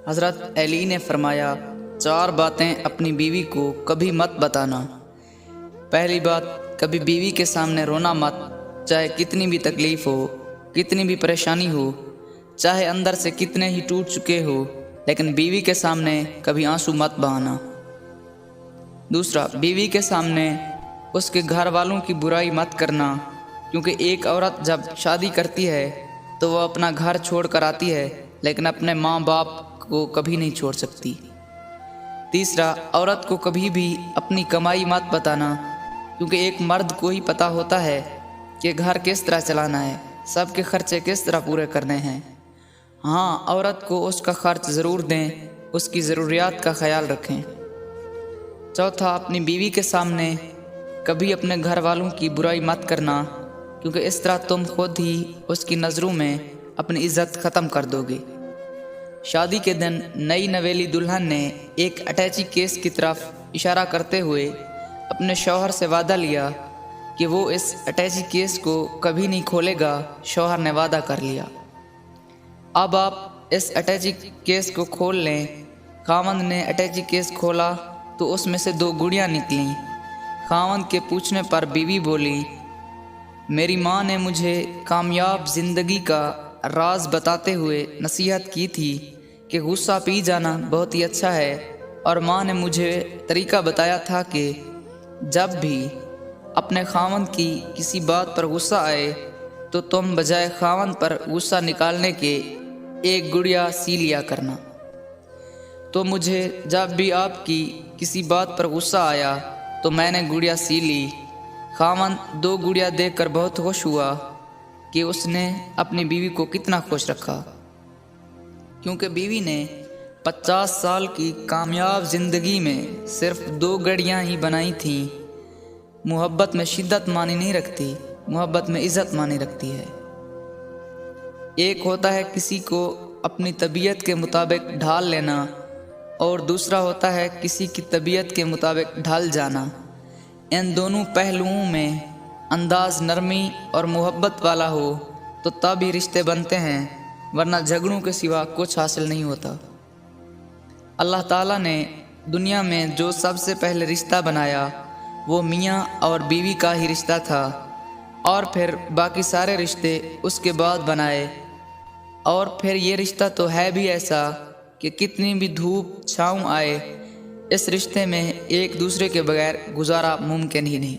हज़रत अली ने फरमाया, 4 बातें अपनी बीवी को कभी मत बताना। पहली बात, कभी बीवी के सामने रोना मत, चाहे कितनी भी तकलीफ़ हो, कितनी भी परेशानी हो, चाहे अंदर से कितने ही टूट चुके हो, लेकिन बीवी के सामने कभी आंसू मत बहाना। दूसरा, बीवी के सामने उसके घर वालों की बुराई मत करना, क्योंकि एक औरत जब शादी करती है तो वह अपना घर छोड़ कर आती है, लेकिन अपने माँ बाप को कभी नहीं छोड़ सकती। तीसरा, औरत को कभी भी अपनी कमाई मत बताना, क्योंकि एक मर्द को ही पता होता है कि घर किस तरह चलाना है, सबके खर्चे किस तरह पूरे करने हैं। हाँ, औरत को उसका खर्च ज़रूर दें, उसकी ज़रूरियात का ख्याल रखें। चौथा, अपनी बीवी के सामने कभी अपने घर वालों की बुराई मत करना, क्योंकि इस तरह तुम खुद ही उसकी नज़रों में अपनी इज़्ज़त ख़त्म कर दोगे। शादी के दिन नई नवेली दुल्हन ने एक अटैची केस की तरफ इशारा करते हुए अपने शौहर से वादा लिया कि वो इस अटैची केस को कभी नहीं खोलेगा। शौहर ने वादा कर लिया। अब आप इस अटैची केस को खोल लें। खावंद ने अटैची केस खोला तो उसमें से 2 गुड़ियाँ निकलीं। खावंद के पूछने पर बीवी बोली, मेरी माँ ने मुझे कामयाब ज़िंदगी का राज बताते हुए नसीहत की थी कि गुस्सा पी जाना बहुत ही अच्छा है, और माँ ने मुझे तरीका बताया था कि जब भी अपने खावंद की किसी बात पर गुस्सा आए तो तुम बजाय खावंद पर गुस्सा निकालने के एक गुड़िया सी लिया करना। तो मुझे जब भी आपकी किसी बात पर गुस्सा आया तो मैंने गुड़िया सी ली। खावंद 2 गुड़िया देखकर बहुत खुश हुआ कि उसने अपनी बीवी को कितना खुश रखा, क्योंकि बीवी ने 50 साल की कामयाब ज़िंदगी में सिर्फ 2 घड़ियाँ ही बनाई थीं। मोहब्बत में शिद्दत मानी नहीं रखती, मोहब्बत में इज़्ज़त मानी रखती है। एक होता है किसी को अपनी तबीयत के मुताबिक ढाल लेना, और दूसरा होता है किसी की तबीयत के मुताबिक ढल जाना। इन दोनों पहलुओं में अंदाज नरमी और मोहब्बत वाला हो तो तब ही रिश्ते बनते हैं, वरना झगड़ों के सिवा कुछ हासिल नहीं होता। अल्लाह ताला ने दुनिया में जो सबसे पहले रिश्ता बनाया वो मियाँ और बीवी का ही रिश्ता था, और फिर बाकी सारे रिश्ते उसके बाद बनाए। और फिर ये रिश्ता तो है भी ऐसा कि कितनी भी धूप छाँव आए, इस रिश्ते में एक दूसरे के बगैर गुजारा मुमकिन ही नहीं।